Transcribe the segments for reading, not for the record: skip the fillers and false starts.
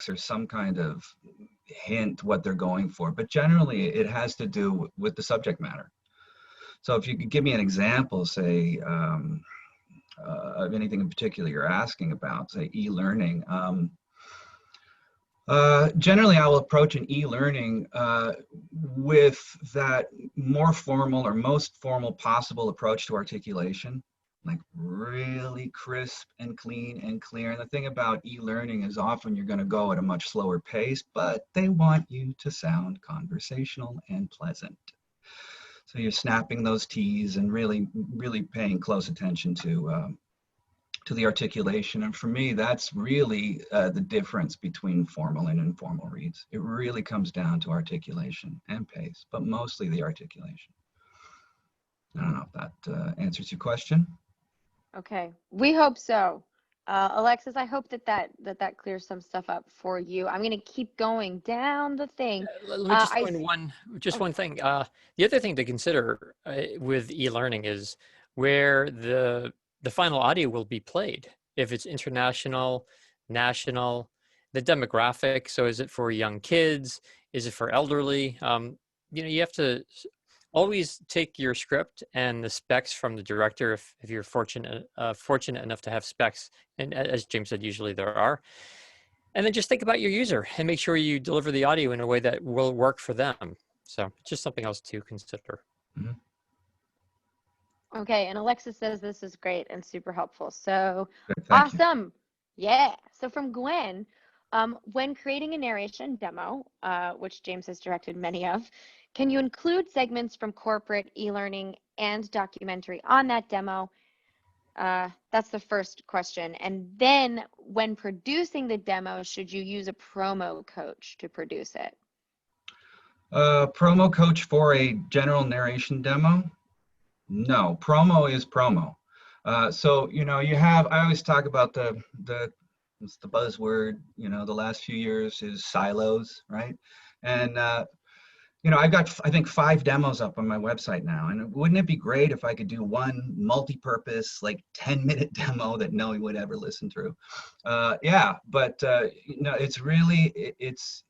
or some kind of hint what they're going for, but generally it has to do with the subject matter. So if you could give me an example, say, of anything in particular you're asking about, say e-learning. Generally, I will approach an e-learning with that more formal or most formal possible approach to articulation, like really crisp and clean and clear. And the thing about e-learning is often you're going to go at a much slower pace, but they want you to sound conversational and pleasant. So you're snapping those T's and really, really paying close attention to the articulation. And for me, that's really the difference between formal and informal reads. It really comes down to articulation and pace, but mostly the articulation. I don't know if that answers your question. Okay, we hope so. Alexis, I hope that clears some stuff up for you. I'm going to keep going down the thing. Let me just throw in one thing. The other thing to consider with e-learning is where the final audio will be played. If it's international, national, the demographic. So is it for young kids? Is it for elderly? You have to always take your script and the specs from the director if you're fortunate enough to have specs. And as James said, usually there are. And then just think about your user and make sure you deliver the audio in a way that will work for them. So just something else to consider. Mm-hmm. Okay, and Alexis says this is great and super helpful. So awesome. Yeah. So from Gwen, when creating a narration demo, which James has directed many of, can you include segments from corporate, e-learning, and documentary on that demo? That's the first question. And then when producing the demo, should you use a promo coach to produce it? Promo coach for a general narration demo? No, promo is promo. So, you have, I always talk about what's the buzzword, the last few years is silos, right? And, I've got, I think, 5 demos up on my website now. And wouldn't it be great if I could do one multi-purpose, like 10-minute demo that no one would ever listen through? Yeah, but, it's really, it's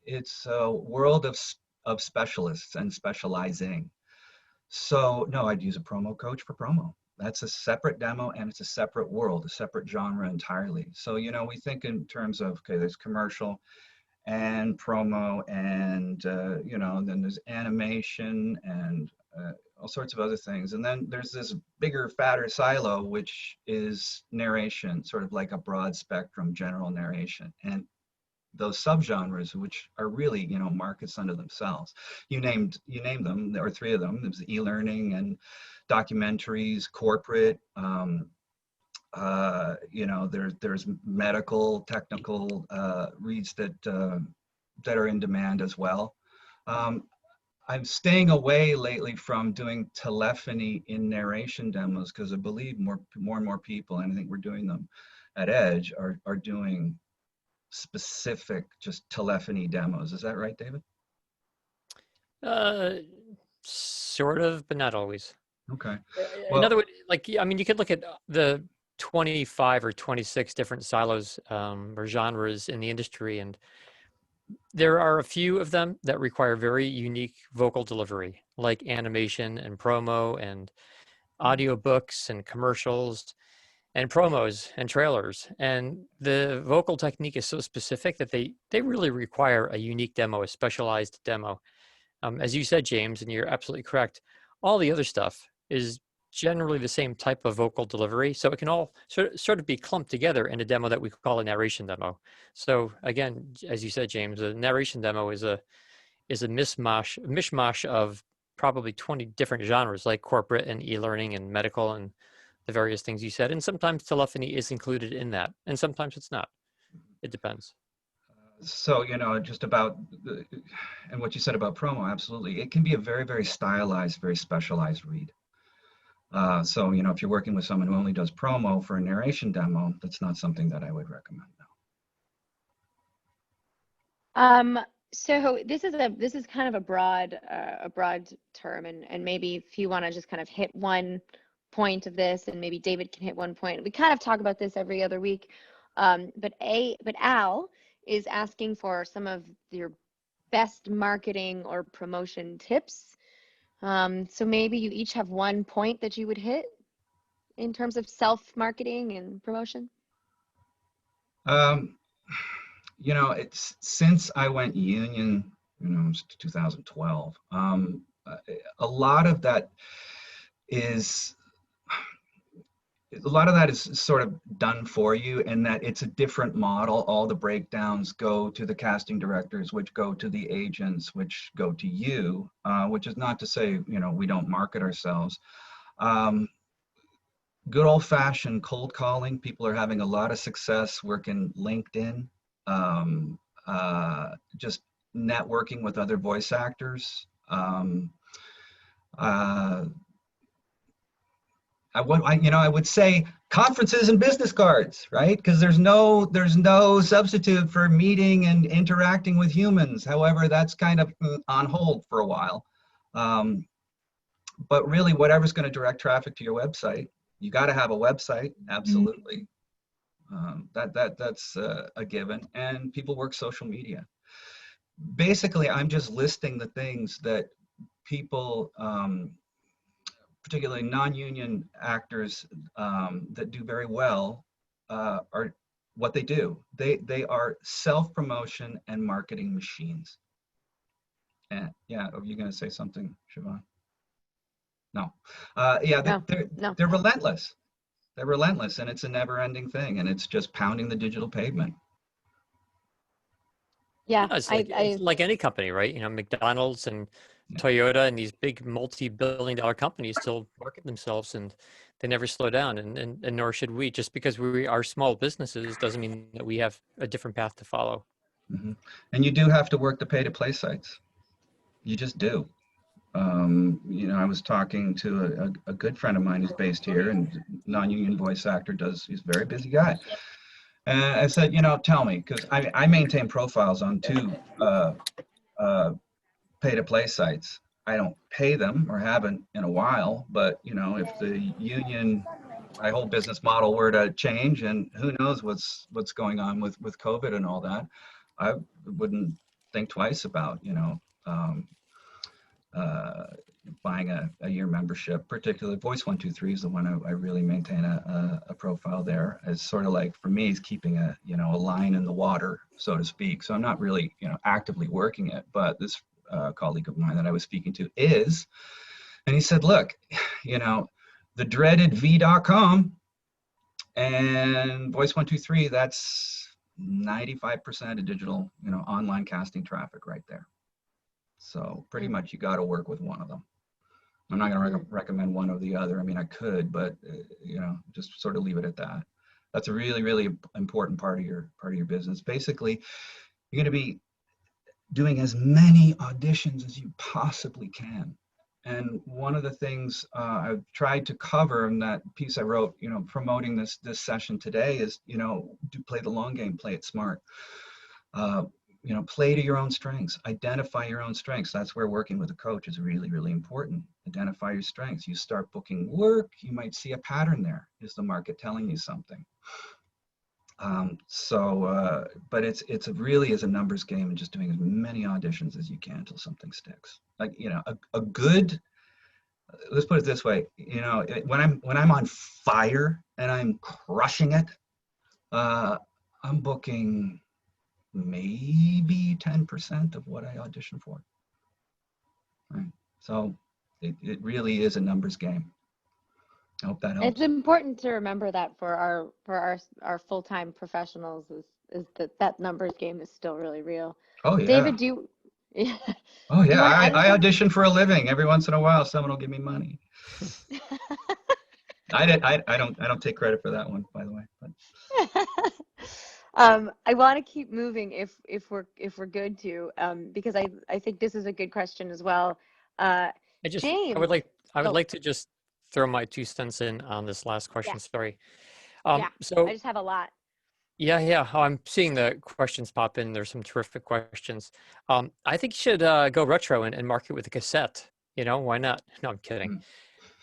a world of specialists and specializing. So no, I'd use a promo coach for promo. That's a separate demo and it's a separate world, a separate genre entirely. So, we think in terms of, okay, there's commercial and promo and, then there's animation and all sorts of other things. And then there's this bigger, fatter silo, which is narration, sort of like a broad spectrum general narration. And those subgenres, which are really, markets unto themselves. You named them. There were 3 of them. There's e-learning and documentaries, corporate. There's medical, technical reads that are in demand as well. I'm staying away lately from doing telephony in narration demos because I believe more and more people, and I think we're doing them at Edge, are doing specific just telephony demos. Is that right, David? Sort of, but not always. Okay. Another way, you could look at the 25 or 26 different silos or genres in the industry, and there are a few of them that require very unique vocal delivery, like animation and promo and audiobooks and commercials and promos and trailers. And the vocal technique is so specific that they really require a unique demo, a specialized demo. As you said, James, and you're absolutely correct, all the other stuff is generally the same type of vocal delivery. So it can all sort of be clumped together in a demo that we call a narration demo. So again, as you said, James, a narration demo is a mishmash of probably 20 different genres, like corporate and e-learning and medical and the various things you said. And sometimes telephony is included in that, and sometimes it's not. It depends. So, just about, and what you said about promo, absolutely. It can be a very, very stylized, very specialized read. So, if you're working with someone who only does promo for a narration demo, that's not something that I would recommend. No. So this is kind of a broad term, and maybe if you want to just kind of hit one point of this, and maybe David can hit one point. We kind of talk about this every other week, but Al is asking for some of your best marketing or promotion tips. So maybe you each have one point that you would hit in terms of self-marketing and promotion. Um, it's since I went union, it's 2012. A lot of that is sort of done for you, in that it's a different model. All the breakdowns go to the casting directors, which go to the agents, which go to you, which is not to say, we don't market ourselves. Good old-fashioned cold calling. People are having a lot of success working LinkedIn, just networking with other voice actors. I would say conferences and business cards, right? Because there's no substitute for meeting and interacting with humans. However, that's kind of on hold for a while. But really, whatever's going to direct traffic to your website, you got to have a website, absolutely. That's a given. And people work social media. Basically, I'm just listing the things that people, particularly non-union actors that do very well, are what they do. They are self-promotion and marketing machines. And yeah, are you going to say something, Siobhan? No. They're relentless. They're relentless, and it's a never-ending thing, and it's just pounding the digital pavement. Yeah, it's like any company, right? McDonald's and Toyota and these big multi-billion-dollar companies still market themselves, and they never slow down, and nor should we. Just because we are small businesses doesn't mean that we have a different path to follow. Mm-hmm. And you do have to work the pay-to-play sites. You just do. I was talking to a good friend of mine who's based here, and non-union voice actor, he's a very busy guy. And I said, tell me, because I maintain profiles on 2 pay-to-play sites. I don't pay them, or haven't in a while, but if the union, my whole business model were to change, and who knows what's going on with COVID and all that, I wouldn't think twice about buying a year membership. Particularly Voice 123 is the one I really maintain a profile there. It's sort of like, for me, is keeping a line in the water, so to speak. So I'm not really actively working it, but this colleague of mine that I was speaking to is, and he said, look, the dreaded v.com and Voice 123, that's 95% of digital online casting traffic right there. So pretty much you got to work with one of them. I'm not going to recommend one or the other. I mean, I could, but just sort of leave it at that. That's a really, really important part of your business. Basically, you're going to be doing as many auditions as you possibly can. And one of the things I've tried to cover in that piece I wrote, promoting this session today, is do play the long game, play it smart. Play to your own strengths, identify your own strengths. That's where working with a coach is really, really important. Identify your strengths. You start booking work, you might see a pattern there. Is the market telling you something? But it's really is a numbers game, and just doing as many auditions as you can until something sticks. Like, a good, let's put it this way, when I'm on fire and I'm crushing it, I'm booking maybe 10% of what I auditioned for. Right. So it really is a numbers game. I hope that helps. It's important to remember that for our full-time professionals, is that numbers game is still really real. Oh yeah. David, do you? Yeah. Oh yeah, I audition for a living. Every once in a while, someone will give me money. I don't take credit for that one, by the way. But. I want to keep moving if we're good to, because I think this is a good question as well. James, I would like to just throw my 2 cents in on this last question. Yeah. Sorry. So I just have a lot. Yeah. Oh, I'm seeing the questions pop in. There's some terrific questions. I think you should go retro and market with a cassette. Why not? No, I'm kidding.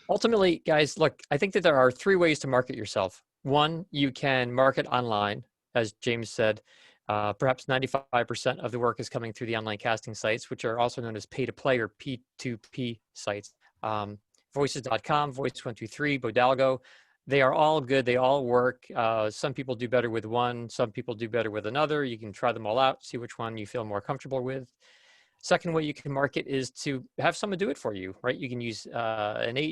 Ultimately, guys, look, I think that there are 3 ways to market yourself. One, you can market online, as James said, Perhaps 95% of the work is coming through the online casting sites, which are also known as pay-to-play or P2P sites. Voices.com, Voice123, Bodalgo, they are all good. They all work. Some people do better with one. Some people do better with another. You can try them all out, see which one you feel more comfortable with. Second way you can market is to have someone do it for you, right? You can use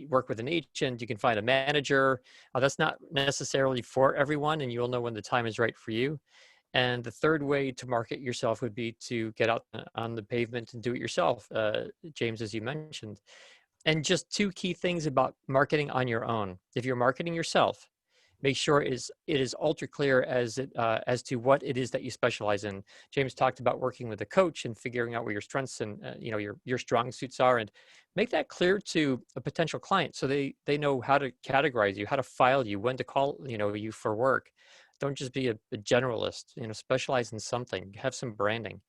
work with an agent. You can find a manager. That's not necessarily for everyone, and you'll know when the time is right for you. And the third way to market yourself would be to get out on the pavement and do it yourself, James, as you mentioned. And just two key things about marketing on your own. If you're marketing yourself, make sure it is ultra clear as to what it is that you specialize in. James talked about working with a coach and figuring out where your strengths and your strong suits are, and make that clear to a potential client so they know how to categorize you, how to file you, when to call you for work. Don't just be a generalist. Specialize in something. Have some branding.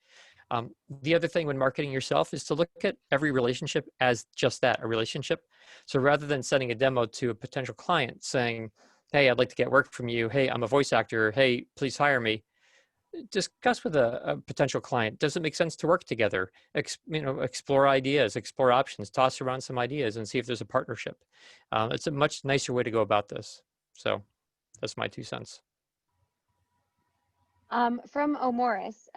The other thing when marketing yourself is to look at every relationship as just that, a relationship. So rather than sending a demo to a potential client saying, hey, I'd like to get work from you. Hey, I'm a voice actor. Hey, please hire me. Discuss with a potential client. Does it make sense to work together? Explore ideas, explore options, toss around some ideas and see if there's a partnership. It's a much nicer way to go about this. So that's my 2 cents. From O'Morris,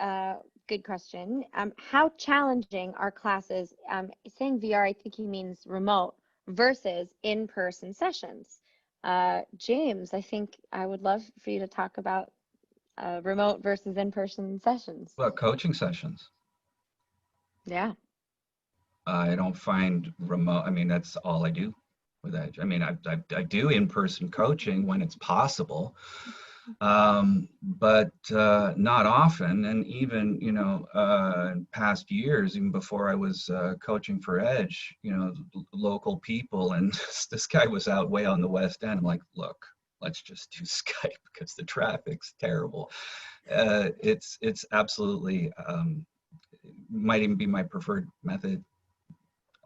good question. How challenging are classes, saying VR, I think he means remote, versus in-person sessions? James, I think I would love for you to talk about remote versus in-person sessions. Well, coaching sessions. Yeah. I don't find remote, that's all I do with Edge. I do in-person coaching when it's possible, but not often. And even, in past years, even before I was coaching for Edge, local people, and this guy was out way on the West End. I'm like, look, let's just do Skype because the traffic's terrible. It's absolutely, might even be my preferred method.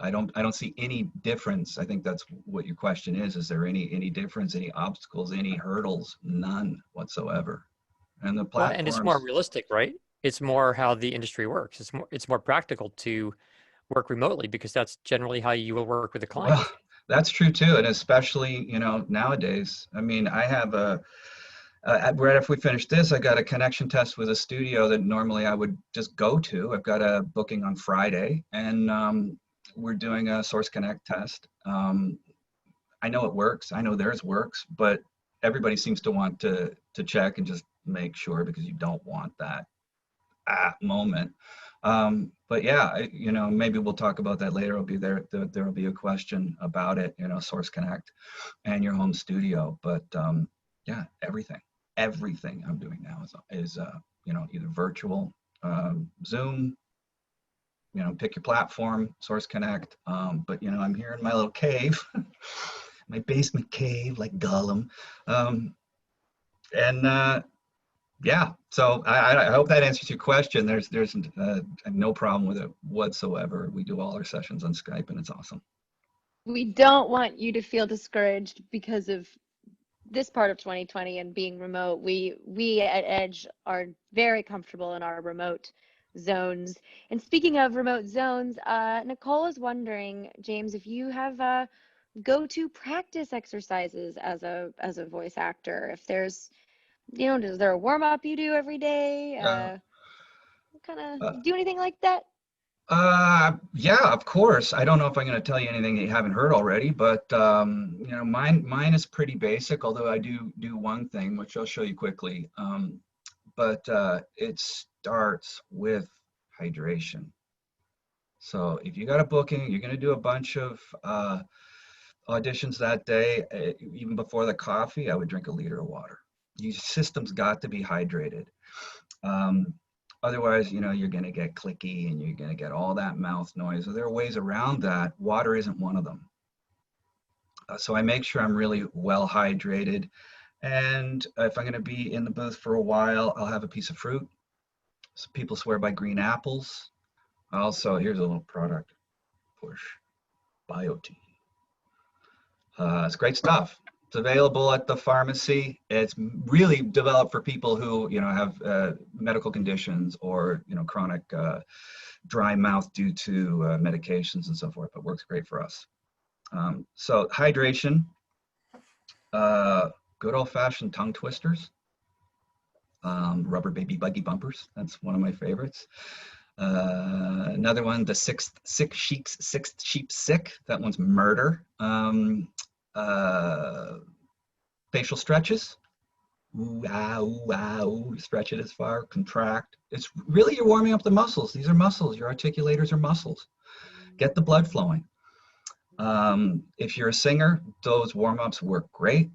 I don't see any difference. I think that's what your question is. Is there any difference, any obstacles, any hurdles? None whatsoever. And the platforms. Well, and it's more realistic, right? It's more how the industry works. It's more practical to work remotely because that's generally how you will work with a client. Well, that's true too, and especially nowadays. I have right after we finish this, I got a connection test with a studio that normally I would just go to. I've got a booking on Friday, and we're doing a Source Connect test. I know it works. I know theirs works, but everybody seems to want to check and just make sure because you don't want that moment. But yeah, maybe we'll talk about that later. It'll be there will be a question about it, Source Connect and your home studio. But yeah, everything I'm doing now is either virtual, Zoom, pick your platform, Source Connect. But I'm here in my little cave, my basement cave, like Gollum. Yeah, so I hope that answers your question. There's no problem with it whatsoever. We do all our sessions on Skype, and it's awesome. We don't want you to feel discouraged because of this part of 2020 and being remote. We at Edge are very comfortable in our remote zones. And speaking of remote zones, Nicole is wondering, James, if you have go-to practice exercises as a voice actor. If there's, is there a warm-up you do every day? Kind of do anything like that? Yeah, of course. I don't know if I'm going to tell you anything that you haven't heard already, but mine is pretty basic. Although I do one thing, which I'll show you quickly. But it starts with hydration. So if you got a booking, you're going to do a bunch of auditions that day. Even before the coffee, I would drink a liter of water. Your system's got to be hydrated. Otherwise, you're going to get clicky and you're going to get all that mouth noise. So there are ways around that. Water isn't one of them. So I make sure I'm really well hydrated. And if I'm going to be in the booth for a while, I'll have a piece of fruit. So people swear by green apples. Also, here's a little product push, Biotin. It's great stuff. It's available at the pharmacy. It's really developed for people who, have medical conditions or, chronic dry mouth due to medications and so forth, but works great for us. So hydration, good old-fashioned tongue twisters, rubber baby buggy bumpers. That's one of my favorites. Another one, the sixth sheep sick. That one's murder. Facial stretches. Ooh, ah, ooh, ah, ooh. Stretch it as far, contract. It's really, you're warming up the muscles. These are muscles. Your articulators are muscles. Get the blood flowing. If you're a singer, those warm-ups work great.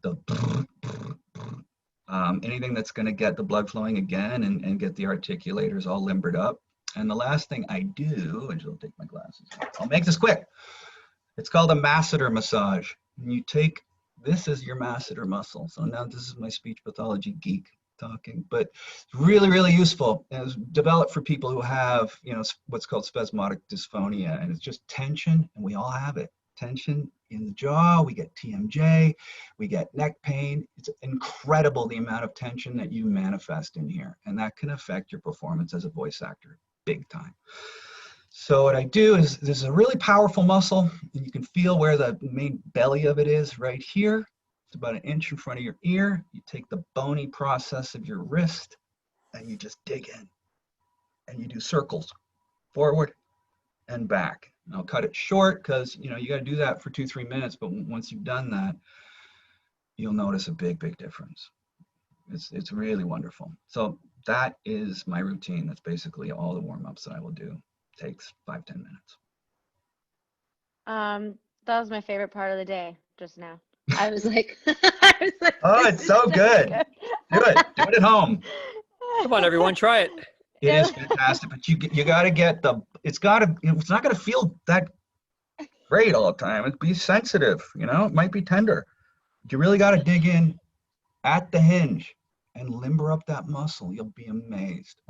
Anything that's going to get the blood flowing again and get the articulators all limbered up. And the last thing I do, and I'll take my glasses off. I'll make this quick. It's called a masseter massage. And you take, this is your masseter muscle. So now this is my speech pathology geek talking, but it's really, really useful. And it's developed for people who have, what's called spasmodic dysphonia, and it's just tension, and we all have it. Tension in the jaw, we get TMJ, we get neck pain. It's incredible the amount of tension that you manifest in here, and that can affect your performance as a voice actor big time. So what I do is, this is a really powerful muscle, and you can feel where the main belly of it is right here. It's about an inch in front of your ear. You take the bony process of your wrist and you just dig in and you do circles forward and back. And I'll cut it short because you got to do that for 2-3 minutes, but once you've done that, you'll notice a big, big difference. It's really wonderful. So that is my routine. That's basically all the warm-ups that I will do. Takes 5-10 minutes. That was my favorite part of the day just now. I was like, oh, it's so good. Do it at home. Come on, everyone, try it. It is fantastic, but you got to get it's not going to feel that great all the time. It'd be sensitive, it might be tender. You really got to dig in at the hinge and limber up that muscle. You'll be amazed.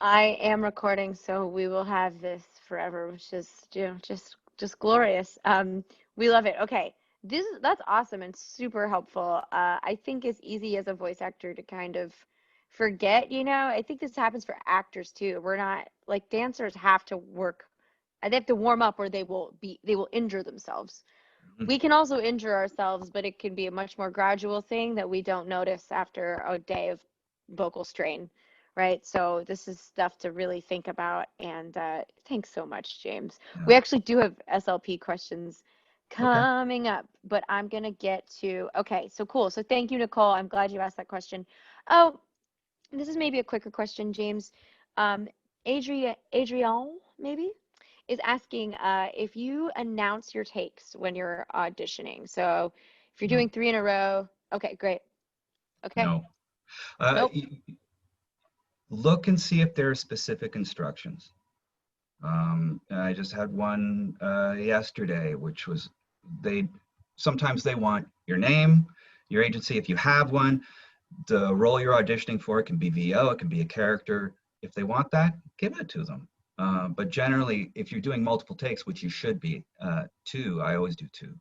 I am recording, so we will have this forever, which is just glorious. We love it. Okay, that's awesome and super helpful. I think it's easy as a voice actor to kind of forget. I think this happens for actors too. We're not like dancers have to work. They have to warm up, or they will injure themselves. Mm-hmm. We can also injure ourselves, but it can be a much more gradual thing that we don't notice after a day of vocal strain. Right. So this is stuff to really think about. And thanks so much, James. Yeah. We actually do have SLP questions coming up, but I'm going to get to, okay, so cool. So thank you, Nicole. I'm glad you asked that question. Oh, this is maybe a quicker question, James. Adrienne, maybe, is asking if you announce your takes when you're auditioning. So if you're doing 3 in a row, okay, great. Okay. No. Nope. Look and see if there are specific instructions. I just had one yesterday, which was sometimes they want your name, your agency, if you have one, the role you're auditioning for. It can be VO, it can be a character. If they want that, give it to them. But generally, if you're doing multiple takes, which you should be, 2, I always do 2.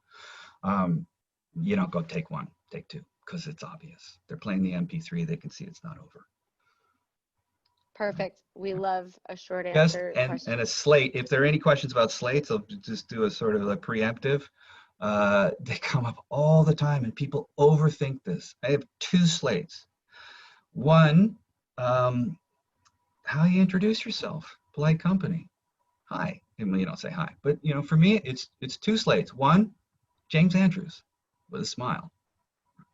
You don't go take 1, take 2, because it's obvious. They're playing the MP3, they can see it's not over. Perfect. We love a short answer question. And a slate. If there are any questions about slates, I'll just do a sort of a preemptive. They come up all the time, and people overthink this. I have 2 slates. One, how you introduce yourself. Polite company. Hi. You don't say hi, but for me, it's 2 slates. 1, James Andrews with a smile.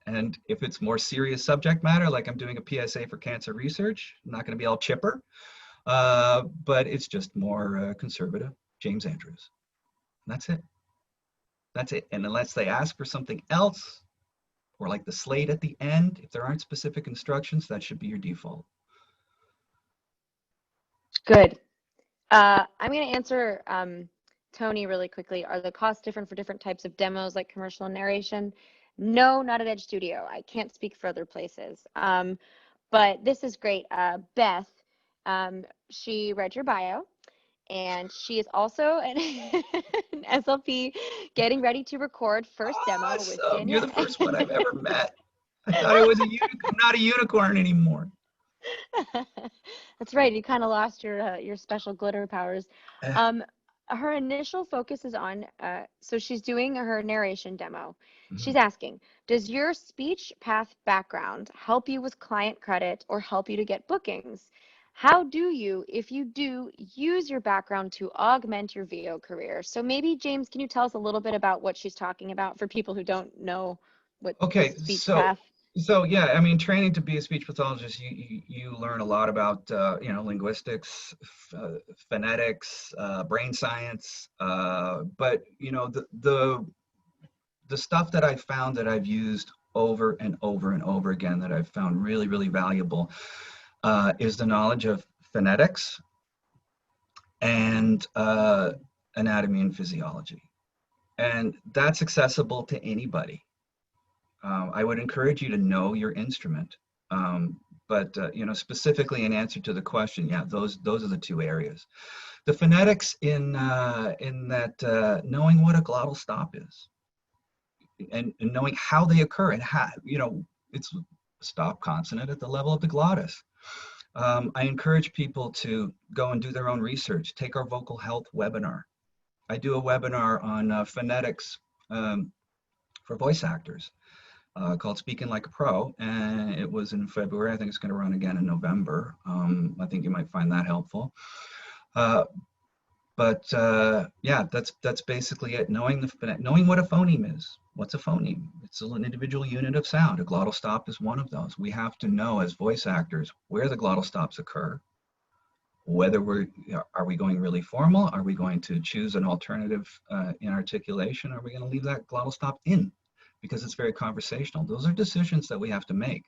And if it's more serious subject matter, like I'm doing a PSA for cancer research, I'm not going to be all chipper, but it's just more conservative, James Andrews. And that's it. That's it. And unless they ask for something else, or like the slate at the end, if there aren't specific instructions, that should be your default. Good. I'm going to answer Tony really quickly. Are the costs different for different types of demos, like commercial and narration? No, not at Edge Studio. I can't speak for other places. But this is great. Beth, she read your bio, and she is also an SLP getting ready to record first demo with Awesome. You're Danielle. the first one I've ever met. I thought I was a unicorn. I'm not a unicorn anymore. That's right. You kind of lost your special glitter powers. Eh, Um, her initial focus is on, so she's doing her narration demo. She's mhm. asking, does your speech path background help you with client credit or help you to get bookings? How do you, if you do, use your background to augment your VO career? So maybe, James, can you tell us a little bit about what she's talking about for people who don't know what the Okay, speech path? so yeah, I mean, training to be a speech pathologist, you learn a lot about linguistics, phonetics, brain science, but the stuff that I found that I've used over and over and over again that I've found really, really valuable is the knowledge of phonetics and anatomy and physiology. And that's accessible to anybody. I would encourage you to know your instrument. But specifically in answer to the question, yeah, those are the two areas. The phonetics in that knowing what a glottal stop is, and knowing how they occur, and how it's a stop consonant at the level of the glottis. I encourage people to go and do their own research. Take our vocal health webinar. I do a webinar on phonetics for voice actors called Speaking Like a Pro, and it was in February. I think it's going to run again in November. I think you might find that helpful. Yeah, that's basically it. Knowing what a phoneme is. What's a phoneme? It's an individual unit of sound. A glottal stop is one of those. We have to know as voice actors where the glottal stops occur, whether are we going really formal? Are we going to choose an alternative in articulation? Are we going to leave that glottal stop in because it's very conversational? Those are decisions that we have to make.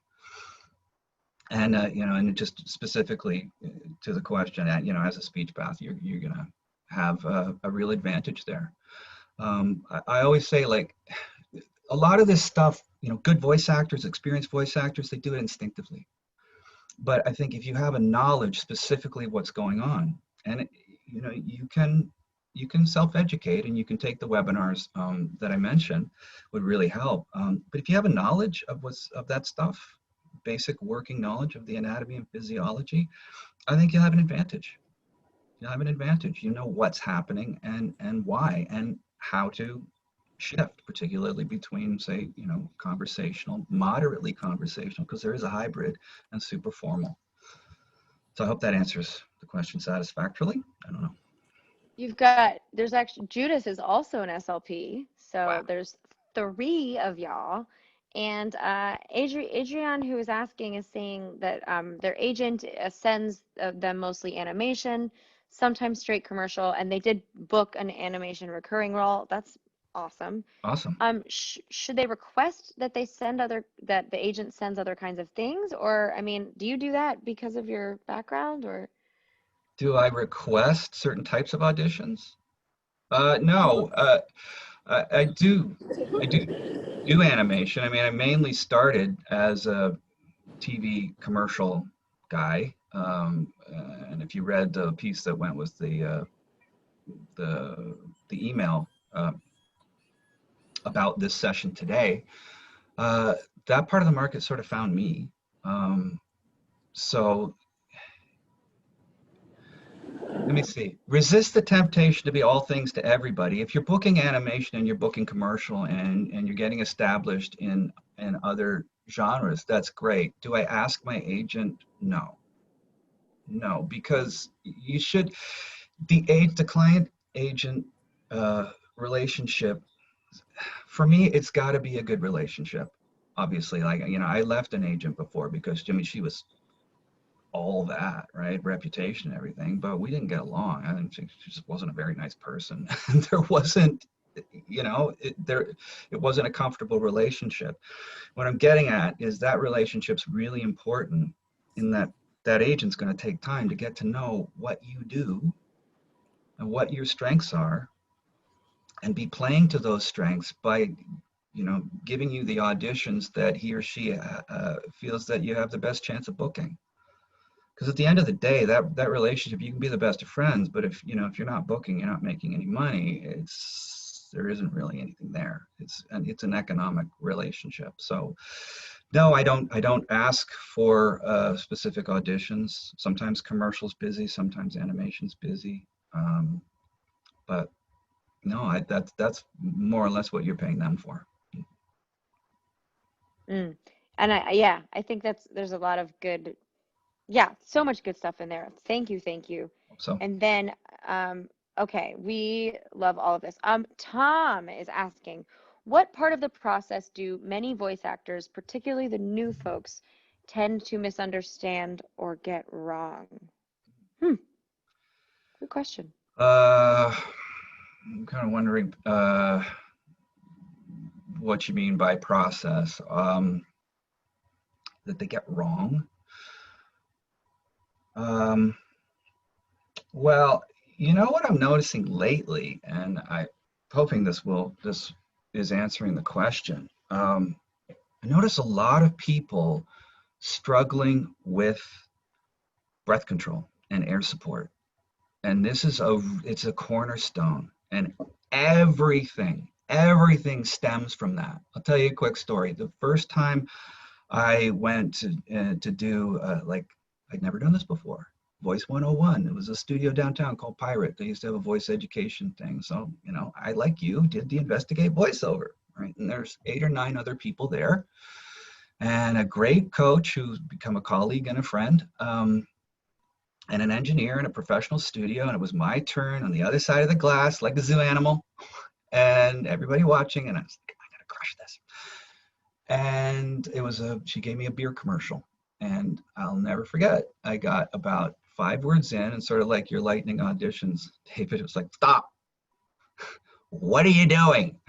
And and just specifically to the question, as a speech path, you're going to have a real advantage there. I always say, like, a lot of this stuff, good voice actors, experienced voice actors, they do it instinctively. But I think if you have a knowledge specifically what's going on, and you can self-educate, and you can take the webinars that I mentioned would really help. But if you have a knowledge of that stuff, basic working knowledge of the anatomy and physiology, I think you'll have an advantage. You'll have an advantage. You know what's happening and why and how to shift, particularly between, say, conversational, moderately conversational, because there is a hybrid, and super formal. So I hope that answers the question satisfactorily. I don't know. There's actually, Judas is also an SLP. Wow. So there's 3 of y'all. And Adrian, who is asking, is saying that their agent sends them mostly animation, sometimes straight commercial, and they did book an animation recurring role. That's awesome. Awesome. Should they request that that the agent sends other kinds of things? Or, I mean, do you do that because of your background, or? Do I request certain types of auditions? No. I do animation. I mean, I mainly started as a TV commercial guy. And if you read the piece that went with the email about this session today, that part of the market sort of found me. So let me see. Resist the temptation to be all things to everybody. If you're booking animation and you're booking commercial and you're getting established in other genres, that's great. Do I ask my agent? No. No, because you should. The client agent relationship, for me, it's got to be a good relationship. Obviously, like, I left an agent before because she was all that, right? Reputation and everything, but we didn't get along. I think she just wasn't a very nice person. There wasn't, it wasn't a comfortable relationship. What I'm getting at is that relationship's really important, in that agent's going to take time to get to know what you do and what your strengths are, and be playing to those strengths by giving you the auditions that he or she feels that you have the best chance of booking. Because at the end of the day, that relationship, you can be the best of friends, but if if you're not booking, you're not making any money, there isn't really anything there. It's an economic relationship. So no, I don't ask for specific auditions. Sometimes commercial's busy, sometimes animation's busy. But no, that's more or less what you're paying them for. Mm. And yeah, I think there's a lot of good, yeah, so much good stuff in there. Thank you, thank you. So And then, okay, we love all of this. Tom is asking, what part of the process do many voice actors, particularly the new folks, tend to misunderstand or get wrong? Good question. I'm kind of wondering what you mean by process. That they get wrong. Well, you know what I'm noticing lately, and I'm hoping this is answering the question. I notice a lot of people struggling with breath control and air support, and it's a cornerstone, and everything stems from that. I'll tell you a quick story. The first time I went to do I'd never done this before. Voice 101. It was a studio downtown called Pirate. They used to have a voice education thing. So, I, like you, did the investigate voiceover, right? And there's 8 or 9 other people there. And a great coach who's become a colleague and a friend, and an engineer in a professional studio. And it was my turn on the other side of the glass, like a zoo animal. And everybody watching, and I was like, I gotta crush this. And she gave me a beer commercial. And I'll never forget, I got about 5 words in, and sort of like your lightning auditions, David, it was like, stop. What are you doing?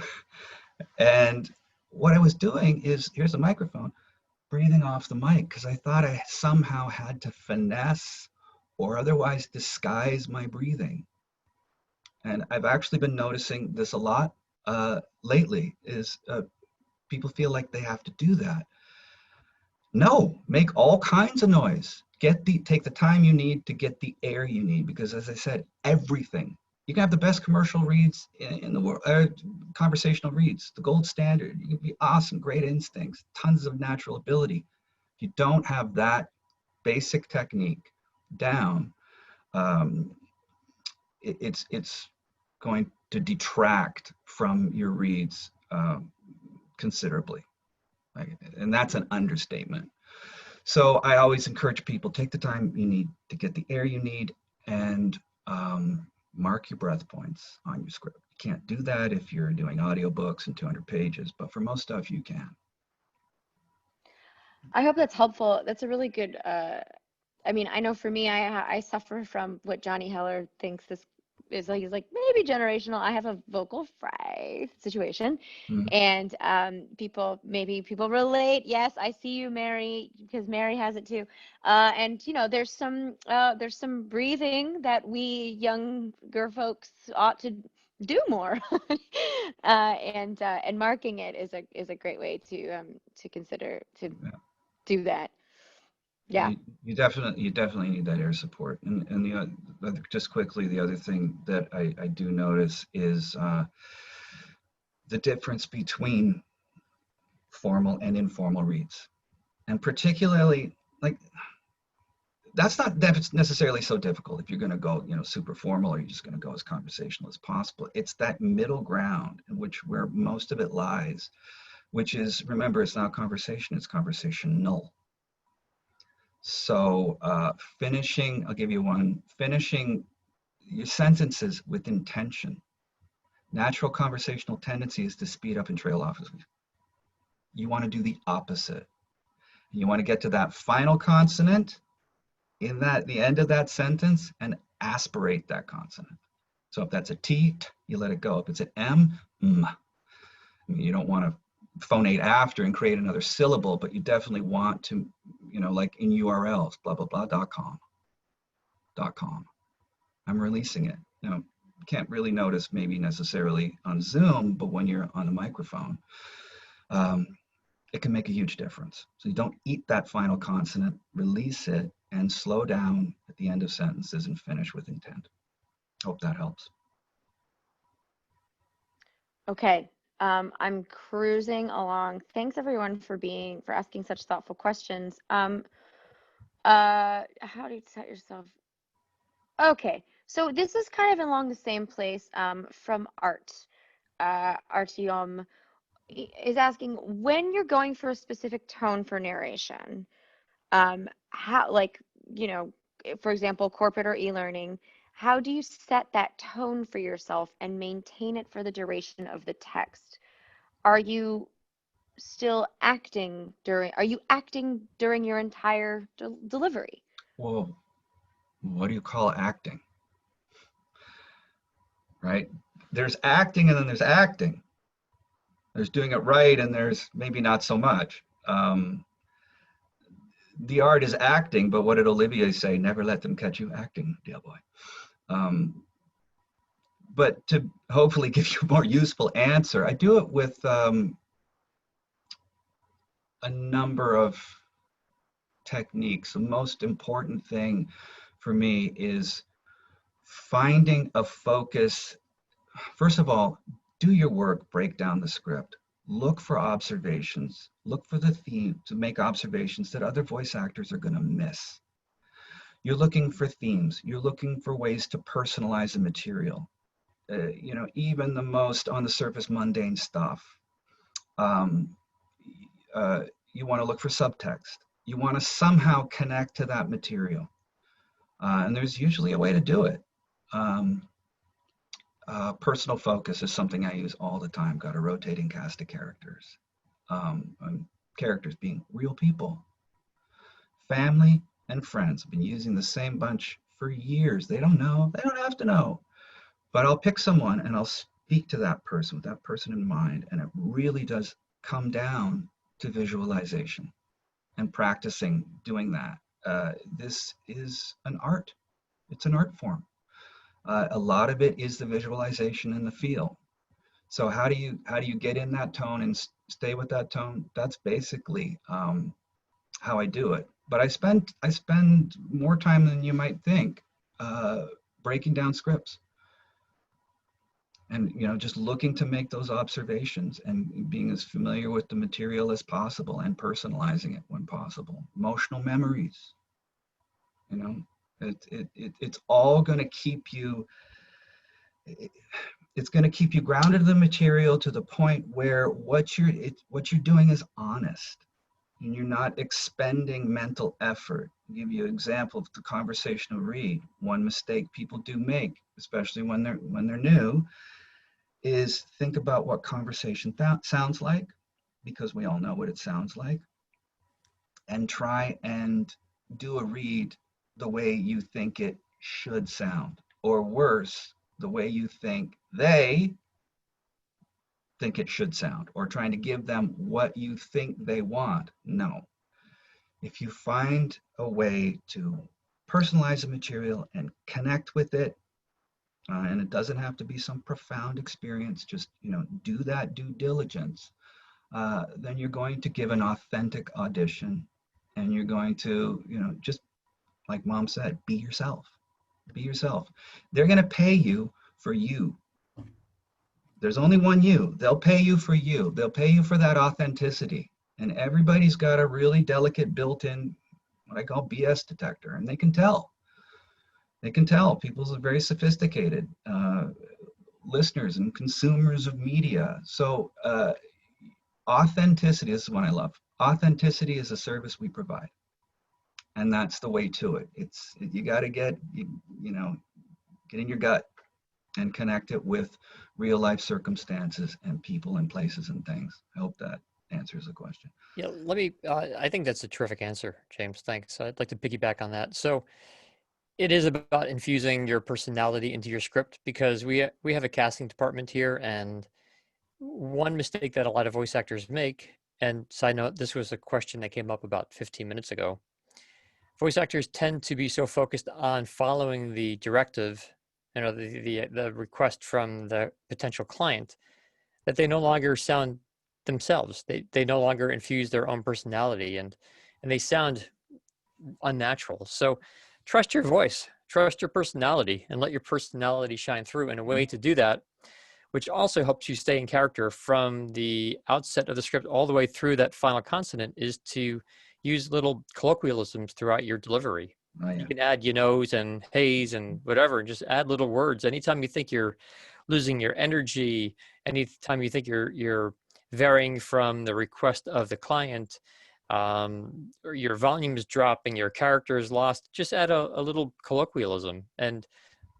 And what I was doing is, here's a microphone, breathing off the mic, because I thought I somehow had to finesse or otherwise disguise my breathing. And I've actually been noticing this a lot lately, is people feel like they have to do that. No, make all kinds of noise. Take the time you need to get the air you need, because as I said, everything. You can have the best commercial reads in the world, conversational reads, the gold standard. You can be awesome, great instincts, tons of natural ability. If you don't have that basic technique down, it's going to detract from your reads considerably. And that's an understatement. So I always encourage people, take the time you need to get the air you need, and mark your breath points on your script. You can't do that if you're doing audiobooks and 200 pages, but for most stuff you can. I hope that's helpful. That's a really good, I mean, I know for me, I suffer from what Johnny Heller thinks this is like. He's like, maybe generational. I have a vocal fry situation. Mm-hmm. And people relate. Yes, I see you, Mary, because Mary has it too. And there's some breathing that we younger folks ought to do more. And marking it is a great way to consider to do that. Yeah. You definitely need that air support. And just quickly, the other thing that I do notice is the difference between formal and informal reads. And particularly, like, that's not necessarily so difficult if you're going to go, super formal, or you're just going to go as conversational as possible. It's that middle ground in where most of it lies, which is, remember, it's not conversation, it's conversational. So I'll give you one, finishing your sentences with intention. Natural conversational tendency is to speed up and trail off. You want to do the opposite. You want to get to that final consonant in the end of that sentence and aspirate that consonant. So if that's a T, you let it go. If it's an M, you don't want to phonate after and create another syllable, but you definitely want to, like in URLs, blah, blah, blah, .com. I'm releasing it. Can't really notice maybe necessarily on Zoom, but when you're on a microphone, it can make a huge difference. So you don't eat that final consonant, release it, and slow down at the end of sentences and finish with intent. Hope that helps. Okay, I'm cruising along. Thanks everyone for asking such thoughtful questions. How do you set yourself? Okay, so this is kind of along the same place from Art. Artyom is asking, when you're going for a specific tone for narration, how, like, you know, for example, corporate or e-learning, how do you set that tone for yourself and maintain it for the duration of the text? Are you are you acting during your entire delivery? Well, what do you call acting? Right? There's acting and then there's acting. There's doing it right and there's maybe not so much. The art is acting, but what did Olivier say? Never let them catch you acting, dear boy. But to hopefully give you a more useful answer, I do it with a number of techniques. The most important thing for me is finding a focus. First of all, do your work, break down the script, look for observations, look for the theme to make observations that other voice actors are going to miss. You're looking for themes, you're looking for ways to personalize the material. You know, even the most on the surface mundane stuff. You want to look for subtext. You want to somehow connect to that material. And there's usually a way to do it. Personal focus is something I use all the time. Got a rotating cast of characters. Characters being real people. Family and friends. I've been using the same bunch for years. They don't know. They don't have to know. But I'll pick someone and I'll speak to that person with that person in mind. And it really does come down to visualization and practicing doing that. This is an art. It's an art form. A lot of it is the visualization and the feel. So how do you get in that tone and stay with that tone? That's basically how I do it. But I spend more time than you might think breaking down scripts, and just looking to make those observations and being as familiar with the material as possible and personalizing it when possible. Emotional memories, it's all going to keep you. It's going to keep you grounded in the material to the point where what you're doing is honest, and you're not expending mental effort. I'll give you an example of the conversational read. One mistake people do make, especially when they're new, is think about what conversation sounds like, because we all know what it sounds like, and try and do a read the way you think it should sound, or worse, the way you think they think it should sound, or trying to give them what you think they want. No. If you find a way to personalize the material and connect with it, and it doesn't have to be some profound experience, just do that due diligence, then you're going to give an authentic audition, and you're going to just like Mom said, be yourself. Be yourself. They're going to pay you for you. There's only one you. They'll pay you for you. They'll pay you for that authenticity. And everybody's got a really delicate built-in, what I call BS detector, and they can tell. They can tell. People are very sophisticated listeners and consumers of media. So authenticity, this is what I love. Authenticity is a service we provide. And that's the way to it. You got to get in your gut and connect it with real life circumstances and people and places and things. I hope that answers the question. Yeah, I think that's a terrific answer, James. Thanks. I'd like to piggyback on that. So it is about infusing your personality into your script, because we have a casting department here, and one mistake that a lot of voice actors make, and side note, this was a question that came up about 15 minutes ago. Voice actors tend to be so focused on following the directive, the request from the potential client, that they no longer sound themselves. They no longer infuse their own personality, and they sound unnatural. So trust your voice, trust your personality, and let your personality shine through. And a way to do that, which also helps you stay in character from the outset of the script all the way through that final consonant, is to use little colloquialisms throughout your delivery. Oh, yeah. You can add you knows and heys and whatever, and just add little words. Anytime you think you're losing your energy, anytime you think you're varying from the request of the client, or your volume is dropping, your character is lost, just add a little colloquialism, and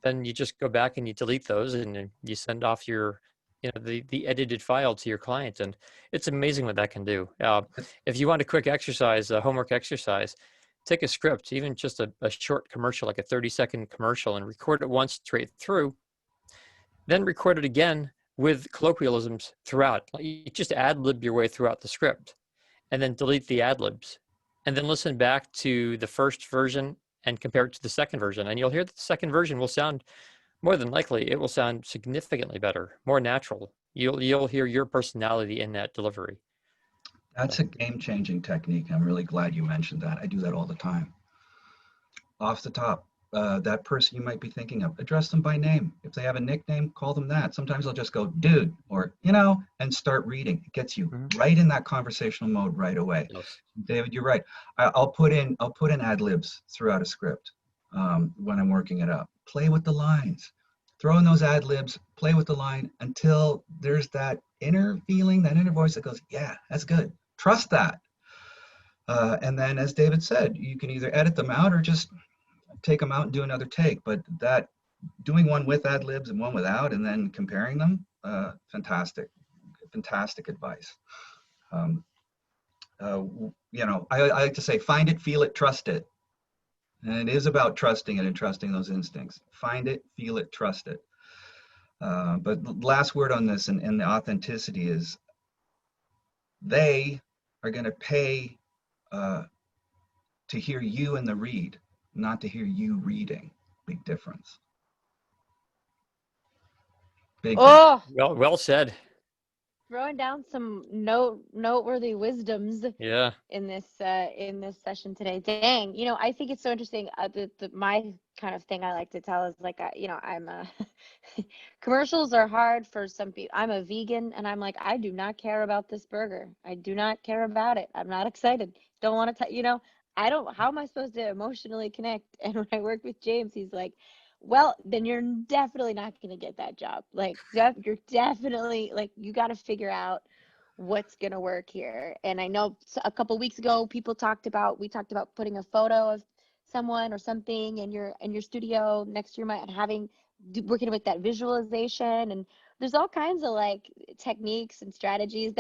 then you just go back and you delete those, and then you send off your, the edited file to your client. And it's amazing what that can do. If you want a quick exercise, a homework exercise, take a script, even just a short commercial, like a 30-second commercial, and record it once straight through, then record it again with colloquialisms throughout. You just ad lib your way throughout the script, and then delete the ad libs, and then listen back to the first version and compare it to the second version. And you'll hear that the second version will sound, more than likely, it will sound significantly better, more natural. You'll hear your personality in that delivery. That's a game-changing technique. I'm really glad you mentioned that. I do that all the time. Off the top, that person you might be thinking of, address them by name. If they have a nickname, call them that. Sometimes I'll just go, dude, or, and start reading. It gets you right in that conversational mode right away. Yes. David, you're right. I'll put in ad libs throughout a script when I'm working it up. Play with the lines. Throw in those ad libs, play with the line until there's that inner feeling, that inner voice that goes, yeah, that's good. Trust that. And then, as David said, you can either edit them out or just take them out and do another take. But that doing one with ad libs and one without, and then comparing them, fantastic advice. I like to say, find it, feel it, trust it. And it is about trusting it and trusting those instincts. Find it, feel it, trust it. But the last word on this and the authenticity is, they are going to pay to hear you in the read, not to hear you reading. Big difference. Big difference. Well said. Throwing down some noteworthy wisdoms Yeah. in this session today. Dang, I think it's so interesting. My kind of thing I like to tell is like, I'm commercials are hard for some people. I'm a vegan, and I'm like, I do not care about this burger. I do not care about it. I'm not excited. Don't want to, I don't. How am I supposed to emotionally connect? And when I work with James, he's like, well, then you're definitely not going to get that job. Like, you're definitely, like, you got to figure out what's going to work here. And I know a couple weeks ago, we talked about putting a photo of someone or something in your studio next to your mic, and working with that visualization. And there's all kinds of like techniques and strategies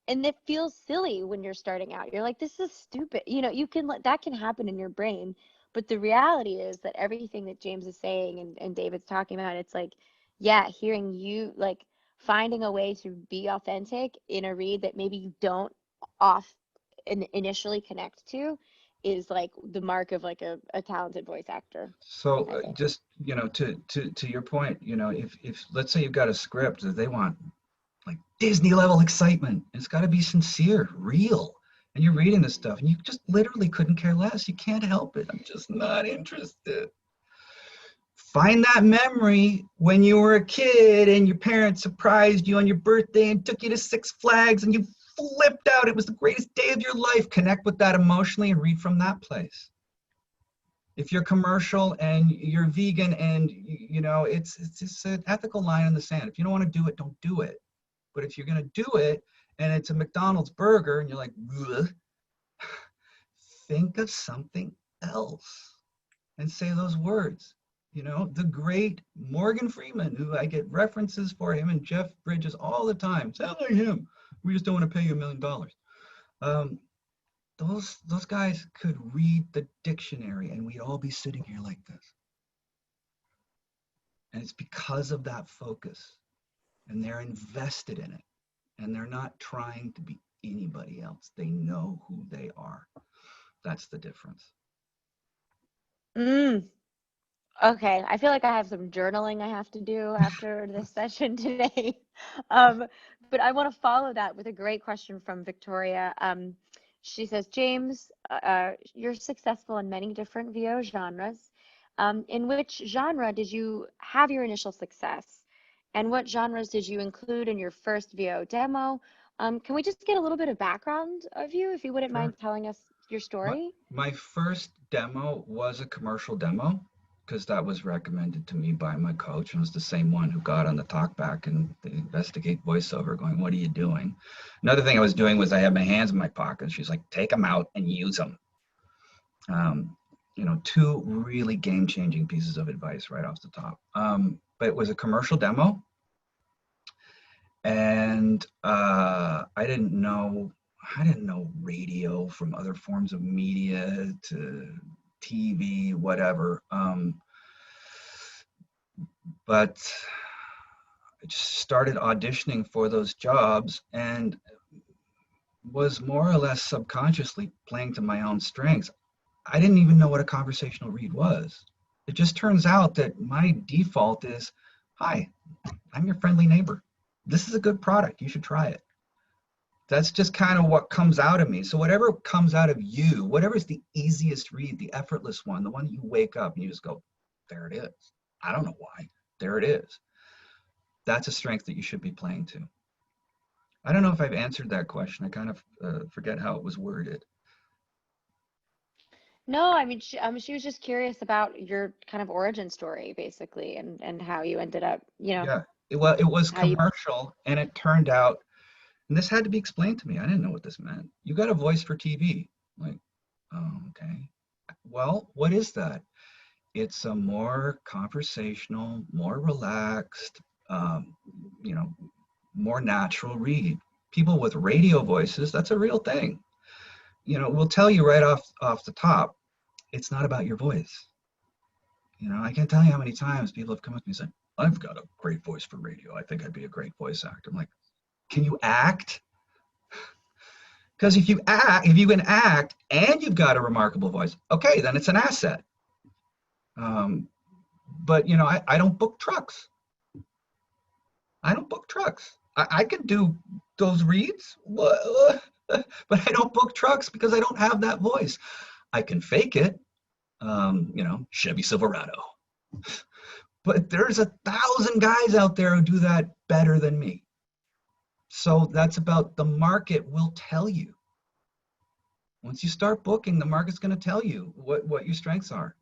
and it feels silly when you're starting out. You're like, this is stupid. That can happen in your brain. But the reality is that everything that James is saying and David's talking about, it's like, yeah, hearing you, like, finding a way to be authentic in a read that maybe you don't initially connect to is like the mark of like a talented voice actor. So just, to your point, if let's say you've got a script that they want like Disney level excitement, it's got to be sincere, real. And you're reading this stuff and you just literally couldn't care less. You can't help it. I'm just not interested. Find that memory when you were a kid and your parents surprised you on your birthday and took you to Six Flags and you flipped out. It was the greatest day of your life. Connect with that emotionally and read from that place. If you're commercial and you're vegan and, it's just an ethical line in the sand. If you don't want to do it, don't do it. But if you're going to do it and it's a McDonald's burger and you're like, ugh, think of something else and say those words. The great Morgan Freeman, who I get references for him and Jeff Bridges all the time. Sound like him. We just don't want to pay you $1 million. Those guys could read the dictionary and we'd all be sitting here like this. And it's because of that focus. And they're invested in it. And they're not trying to be anybody else. They know who they are. That's the difference. Okay, I feel like I have some journaling I have to do after this session today. But I want to follow that with a great question from Victoria. She says, James, you're successful in many different VO genres. In which genre did you have your initial success? And what genres did you include in your first VO demo? Can we just get a little bit of background of you, if you wouldn't Sure. mind telling us your story? My first demo was a commercial demo because that was recommended to me by my coach. It was the same one who got on the talkback and the investigate voiceover going, what are you doing? Another thing I was doing was I had my hands in my pockets. She's like, take them out and use them. You know, two really game-changing pieces of advice right off the top. But it was a commercial demo. And I didn't know radio from other forms of media to TV, whatever. But I just started auditioning for those jobs and was more or less subconsciously playing to my own strengths. I didn't even know what a conversational read was. It just turns out that my default is, hi, I'm your friendly neighbor. This is a good product. You should try it. That's just kind of what comes out of me. So whatever comes out of you, whatever is the easiest read, the effortless one, the one that you wake up and you just go, there it is. I don't know why. There it is. That's a strength that you should be playing to. I don't know if I've answered that question. I kind of forget how it was worded. No, I mean, she was just curious about your kind of origin story, basically, and how you ended up, Yeah, it was how you. commercial, and it turned out, and this had to be explained to me. I didn't know what this meant. You got a voice for TV. Like, oh, okay. Well, what is that? It's a more conversational, more relaxed, um, you know, more natural read. People with radio voices, that's a real thing. You know, we'll tell you right off the top, it's not about your voice. You know, I can't tell you how many times people have come up to me and said, I've got a great voice for radio. I think I'd be a great voice actor. I'm like, can you act? Because if you can act and you've got a remarkable voice, okay, then it's an asset. But you know, I don't book trucks. I don't book trucks. I can do those reads, but I don't book trucks because I don't have that voice. I can fake it, you know, Chevy Silverado. But there's 1,000 guys out there who do that better than me. So that's about the market will tell you. Once you start booking, the market's going to tell you what your strengths are.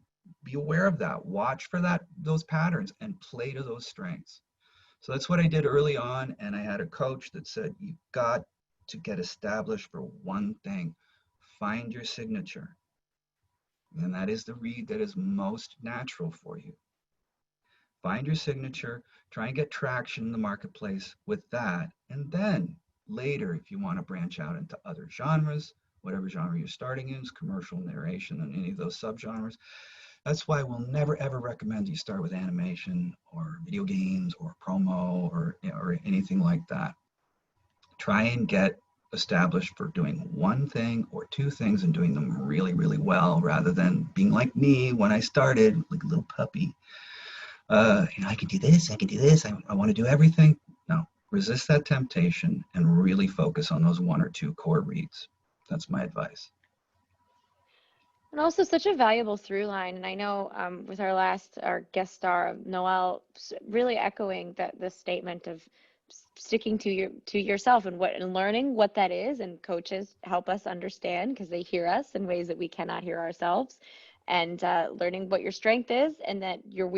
Be aware of that. Watch for those patterns and play to those strengths. So that's what I did early on. And I had a coach that said, you've got to get established for one thing. Find your signature. And that is the read that is most natural for you. Find your signature, try and get traction in the marketplace with that. And then later, if you want to branch out into other genres, whatever genre you're starting in, commercial, narration, and any of those subgenres. That's why we'll never ever recommend you start with animation or video games or promo or anything like that. Try and get established for doing one thing or two things and doing them really, really well, rather than being like me when I started, like a little puppy. You know, I can do this, I want to do everything. No, resist that temptation and really focus on those one or two core reads. That's my advice. And also such a valuable through line. And I know with our guest star, Noelle, really echoing the statement of sticking to yourself and learning what that is. And coaches help us understand because they hear us in ways that we cannot hear ourselves. And learning what your strength is, and that your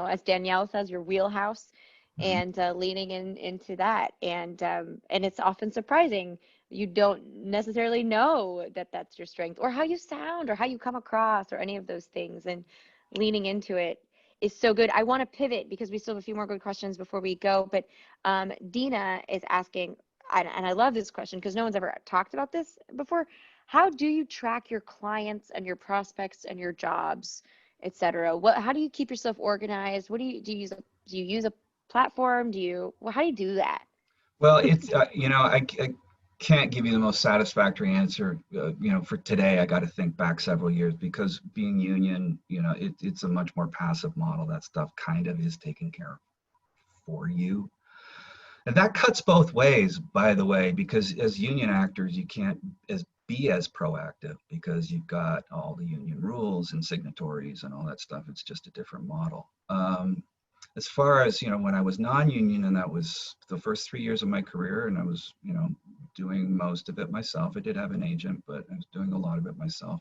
as Danielle says, your wheelhouse, and leaning into that. And it's often surprising. You don't necessarily know that that's your strength, or how you sound, or how you come across, or any of those things. And leaning into it is so good. I want to pivot because we still have a few more good questions before we go. But Dina is asking, and I love this question because no one's ever talked about this before. How do you track your clients and your prospects and your jobs, et cetera? How do you keep yourself organized? What do you use a platform? How do you do that? Well, it's you know, I can't give you the most satisfactory answer. You know, for today, I got to think back several years because being union, you know, it's a much more passive model. That stuff kind of is taken care of for you. And that cuts both ways, by the way, because as union actors, you can't, as be as proactive because you've got all the union rules and signatories and all that stuff. It's just a different model. As far as, when I was non-union, and that was the first 3 years of my career, and I was, doing most of it myself. I did have an agent, but I was doing a lot of it myself.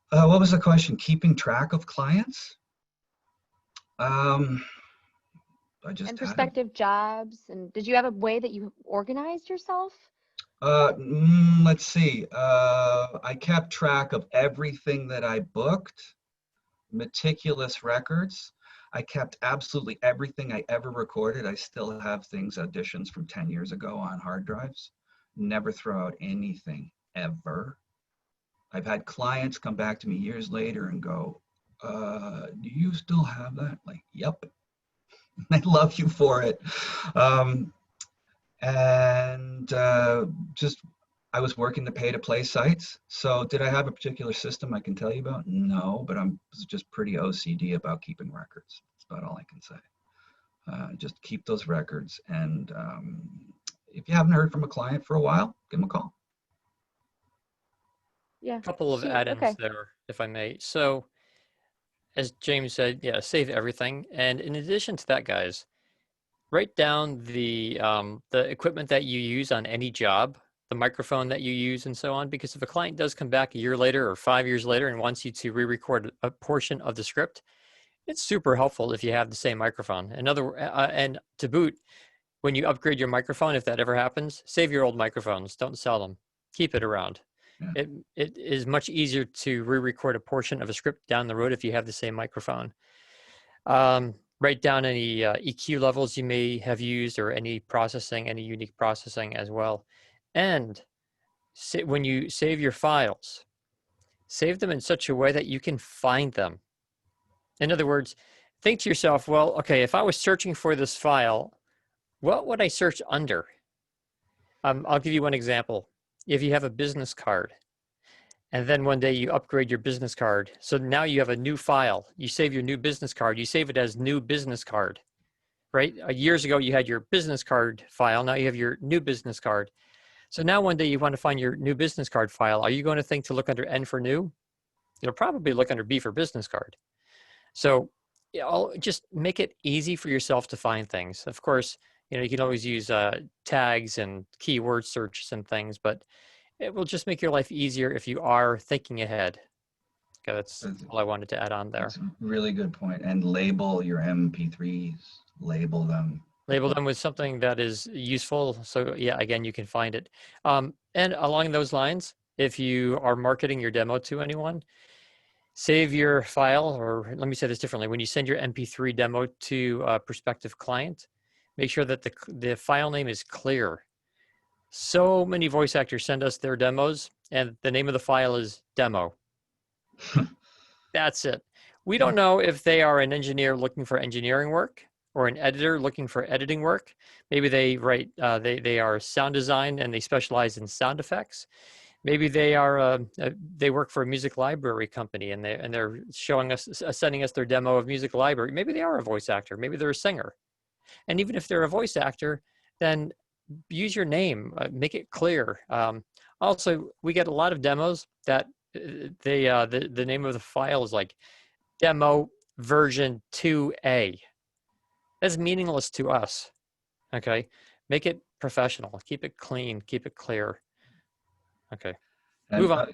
What was the question? Keeping track of clients? I just And had prospective jobs. And did you have a way that you organized yourself? let's see. I kept track of everything that I booked, meticulous records. I kept absolutely everything I ever recorded. I still have things, auditions from 10 years ago on hard drives. Never throw out anything, ever. I've had clients come back to me years later and go, do you still have that? Like, yep. I love you for it. And just, I was working the pay-to-play sites. So did I have a particular system I can tell you about? No, but I'm just pretty OCD about keeping records. That's about all I can say. Just keep those records. And if you haven't heard from a client for a while, give them a call. Yeah. Couple of Shoot, add-ins okay. there, if I may. So as James said, yeah, save everything. And in addition to that, guys, write down the equipment that you use on any job, the microphone that you use, and so on. Because if a client does come back a year later or 5 years later and wants you to re-record a portion of the script, it's super helpful if you have the same microphone. And to boot, when you upgrade your microphone, if that ever happens, save your old microphones. Don't sell them. Keep it around. Yeah. It is much easier to re-record a portion of a script down the road if you have the same microphone. Write down any EQ levels you may have used or any unique processing as well. And when you save your files, save them in such a way that you can find them. In other words, think to yourself, well, okay, if I was searching for this file, what would I search under? I'll give you one example. If you have a business card, and then one day you upgrade your business card, so now you have a new file. You save your new business card. You save it as new business card, right? Years ago, you had your business card file. Now you have your new business card. So now one day you want to find your new business card file. Are you going to think to look under N for new? You'll probably look under B for business card. So just make it easy for yourself to find things. Of course, you can always use tags and keyword searches and things, but it will just make your life easier if you are thinking ahead. Okay, that's all I wanted to add on there. That's a really good point. And label your MP3s, label them. Label them with something that is useful. So yeah, again, you can find it. And along those lines, if you are marketing your demo to anyone, save your file, or let me say this differently. When you send your MP3 demo to a prospective client, make sure that the file name is clear. So many voice actors send us their demos, and the name of the file is demo. That's it. We don't know if they are an engineer looking for engineering work or an editor looking for editing work. Maybe they write, they are sound design and they specialize in sound effects. Maybe they are they work for a music library company and they're showing us, sending us their demo of music library. Maybe they are a voice actor. Maybe they're a singer. And even if they're a voice actor, then use your name, make it clear. Also, we get a lot of demos that the name of the file is like demo version 2A. That's meaningless to us. Okay, make it professional. Keep it clean. Keep it clear. Okay. And Move on.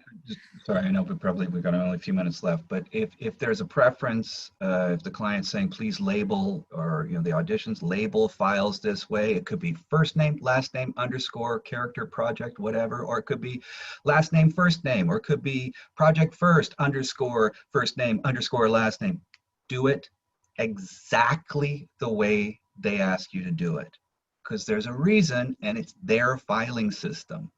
sorry, I know we've got only a few minutes left, but if there's a preference, if the client's saying please label, or the auditions label files this way, it could be first name, last name, underscore, character, project, whatever, or it could be last name, first name, or it could be project first, underscore, first name, underscore, last name. Do it exactly the way they ask you to do it, because there's a reason, and it's their filing system.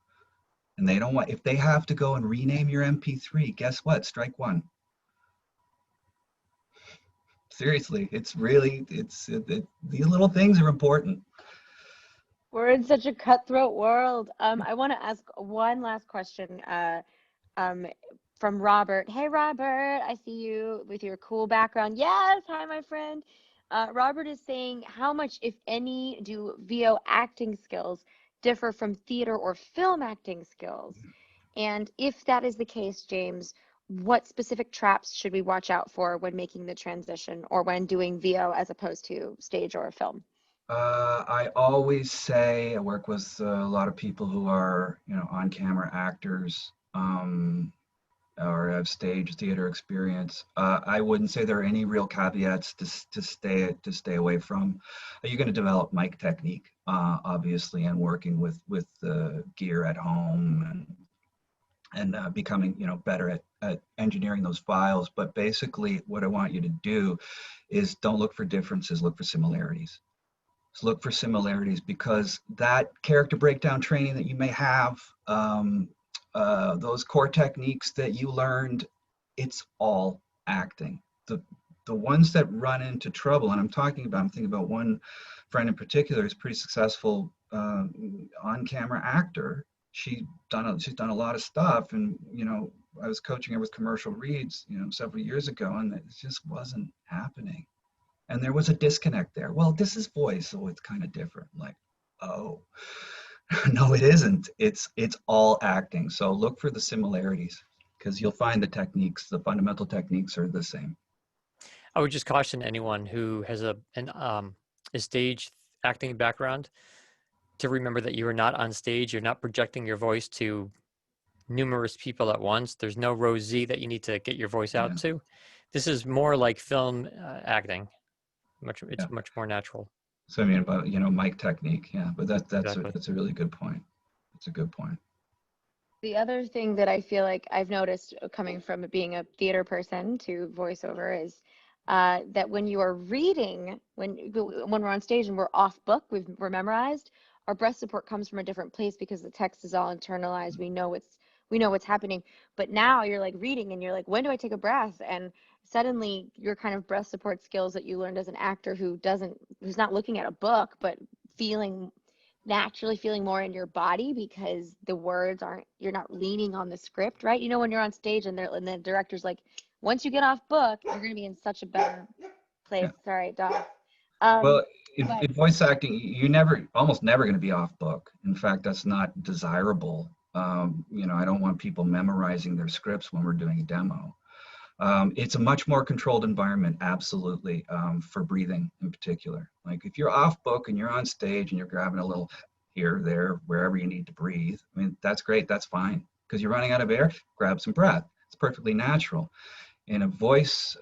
And they don't want, if they have to go and rename your MP3, guess what? Strike one. Seriously, it's really, these little things are important. We're in such a cutthroat world. I want to ask one last question from Robert. Hey, Robert, I see you with your cool background. Yes, hi, my friend. Robert is saying, how much, if any, do VO acting skills differ from theater or film acting skills? And if that is the case, James, what specific traps should we watch out for when making the transition or when doing VO as opposed to stage or film? I always say I work with a lot of people who are, on-camera actors, or have stage theater experience. I wouldn't say there are any real caveats to stay away from. You're going to develop mic technique, obviously, and working with the gear at home and becoming better at engineering those files. But basically, what I want you to do is don't look for differences, look for similarities. So look for similarities, because that character breakdown training that you may have, those core techniques that you learned, it's all acting. The ones that run into trouble, and I'm thinking about one friend in particular who's pretty successful on-camera actor. She's done a lot of stuff, and I was coaching her with commercial reads, several years ago, and it just wasn't happening. And there was a disconnect there. Well, this is voice, so it's kind of different. Like, oh, no, it isn't. It's all acting. So look for the similarities, because you'll find the fundamental techniques are the same. I would just caution anyone who has a stage acting background to remember that you are not on stage. You're not projecting your voice to numerous people at once. There's no row Z that you need to get your voice out to. This is more like film acting. It's much more natural. So I mean, about mic technique, but that's Exactly. that's a really good point. It's a good point. The other thing that I feel like I've noticed coming from being a theater person to voiceover is that when you are reading, when we're on stage and we're off book, we're memorized, our breath support comes from a different place because the text is all internalized. We know what's happening. But now you're like reading and you're like, when do I take a breath? And suddenly your kind of breath support skills that you learned as an actor who's not looking at a book, but naturally feeling more in your body because the words you're not leaning on the script, right? When you're on stage and the director's like, once you get off book, you're going to be in such a better place. Yeah. Sorry, dog. Well, in voice acting, almost never going to be off book. In fact, that's not desirable. I don't want people memorizing their scripts when we're doing a demo. It's a much more controlled environment, absolutely, for breathing in particular. Like if you're off book and you're on stage and you're grabbing a little here, there, wherever you need to breathe, I mean, that's great, that's fine. Because you're running out of air, grab some breath. It's perfectly natural. In a voice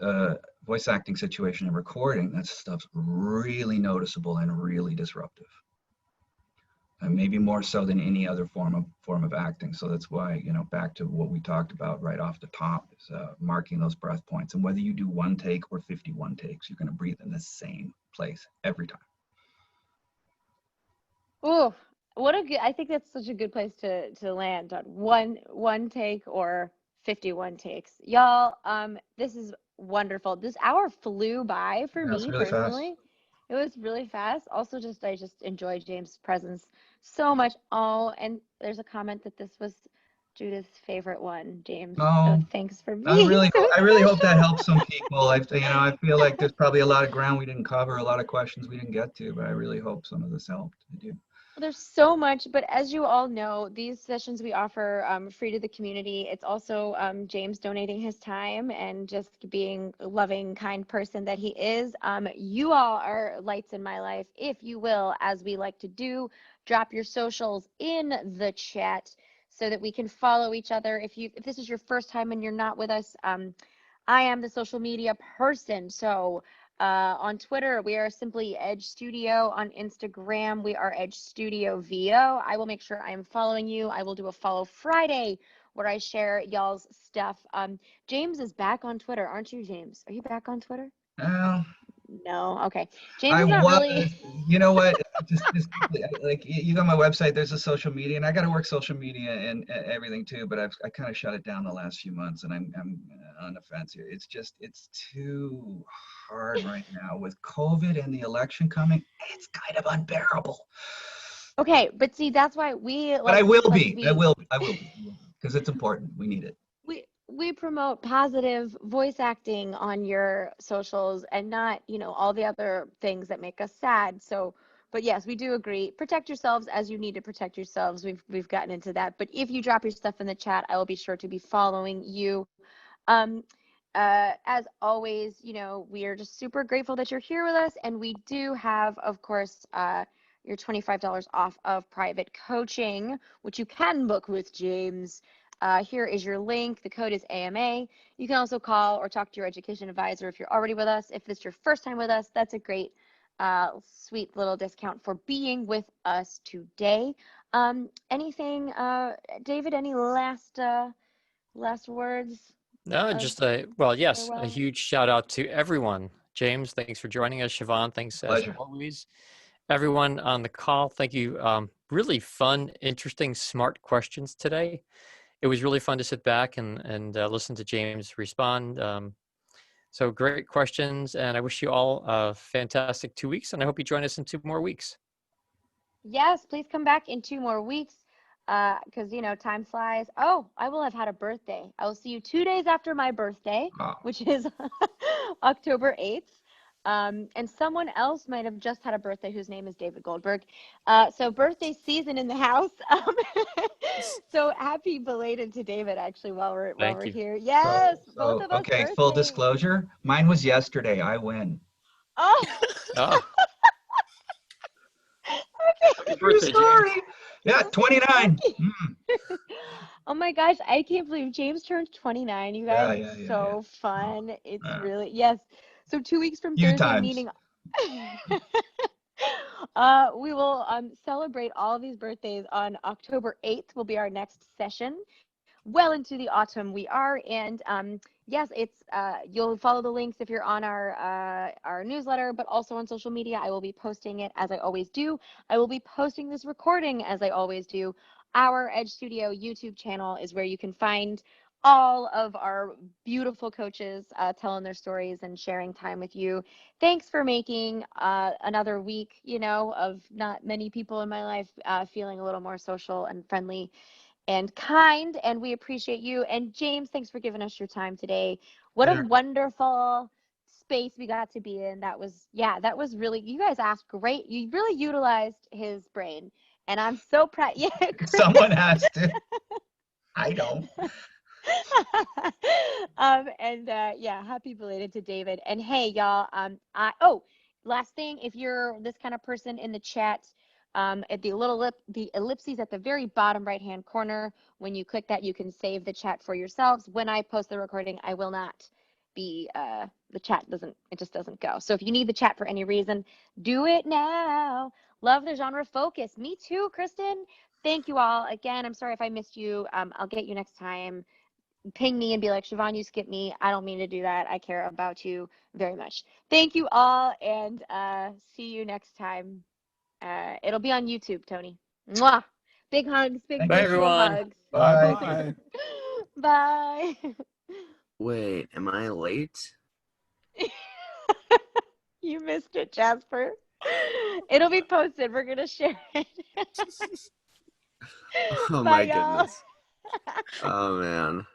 acting situation and recording, that stuff's really noticeable and really disruptive. And maybe more so than any other form of acting. So that's why, back to what we talked about right off the top, is marking those breath points. And whether you do 1 take or 51 takes, you're going to breathe in the same place every time. Oh, I think that's such a good place to land on one take or 51 takes. Y'all, this is wonderful. This hour flew by for me really personally. fast. It was really fast. Also, I just enjoyed James' presence so much. Oh, and there's a comment that this was Judith's favorite one, James. No, So thanks for being so I really hope special. that helps some people. I feel like there's probably a lot of ground we didn't cover, a lot of questions we didn't get to, but I really hope some of this helped. I do. There's so much, but as you all know, these sessions we offer free to the community. It's also James donating his time and just being a loving, kind person that he is. You all are lights in my life. If you will, as we like to do, drop your socials in the chat so that we can follow each other. If this is your first time and you're not with us, I am the social media person. So on Twitter, we are simply Edge Studio. On Instagram, we are Edge Studio VO. I will make sure I am following you. I will do a follow Friday where I share y'all's stuff. James is back on Twitter, aren't you, James? Are you back on Twitter? No. Okay. James is not really. You know what? Just like you go on my website. There's a social media, and I got to work social media and everything too. But I kind of shut it down the last few months, and I'm on the fence here. It's too hard right now with COVID and the election coming. It's kind of unbearable. Okay, but see, that's why we. But I will be because it's important. We need it. We promote positive voice acting on your socials and not, all the other things that make us sad. So, But yes, we do agree. Protect yourselves as you need to protect yourselves. We've gotten into that. But if you drop your stuff in the chat, I will be sure to be following you. Um, as always, you know, we are just super grateful that you're here with us, and we do have, of course, your $25 off of private coaching, which you can book with James. Here is your link. The code is AMA. You can also call or talk to your education advisor if you're already with us. If this is your first time with us, that's a great, sweet little discount for being with us today. Anything, David? Any last words? No, Of just well, yes, a farewell? huge shout out to everyone. James, thanks for joining us. Siobhan, thanks as Pleasure. always. Everyone on the call, thank you. Really fun, interesting, smart questions today. It was really fun to sit back and listen to James respond. So great questions, and I wish you all a fantastic 2 weeks, and I hope you join us in 2 more weeks. Yes, please come back in 2 more weeks, because you know time flies. Oh, I will have had a birthday. I will see you 2 days after my birthday, Oh, which is October 8th. And someone else might have just had a birthday whose name is David Goldberg. So birthday season in the house. So happy belated to David, actually, while Thank we're you. here. Yes, both of us okay, full birthdays. disclosure, mine was yesterday. I win. Oh, Oh, happy True birthday, James. story. Yeah, 29. okay. Oh my gosh, I can't believe James turned 29. You guys, Yeah, it's yeah, yeah, yeah. so fun. It's Uh, really, yes. So 2 weeks from few Thursday, times. meaning we will celebrate all of these birthdays on October 8th will be our next session. Well into the autumn we are, and yes, it's you'll follow the links if you're on our newsletter, but also on social media. I will be posting it as I always do. I will be posting this recording as I always do. Our Edge Studio YouTube channel is where you can find all of our beautiful coaches telling their stories and sharing time with you. Thanks for making another week, you know, of not many people in my life feeling a little more social and friendly and kind, and we appreciate you. And James, thanks for giving us your time today. What a Later. wonderful space we got to be in. That was, yeah, that was really, you guys asked great. You really utilized his brain, and I'm so proud. Yeah, Someone has to. I don't. and yeah, happy belated to David. And hey, y'all, last thing, if you're this kind of person in the chat, at the ellipses at the very bottom right hand corner, when you click that, you can save the chat for yourselves. When I post the recording, I will not be the chat doesn't, it just doesn't go. So if you need the chat for any reason, do it now. Love the genre focus. Me too, Kristen. Thank you all again. I'm sorry if I missed you. I'll get you next time. Ping me and be like, Siobhan, you skipped me. I don't mean to do that. I care about you very much. Thank you all, and see you next time. It'll be on YouTube, Tony. Mwah. Big hugs, big Thank Bye, you. visual everyone. hugs. Bye. Bye-bye. Bye. Wait, am I late? You missed it, Jasper. It'll be posted. We're going to share it. Oh Bye, my y'all. goodness. Oh man.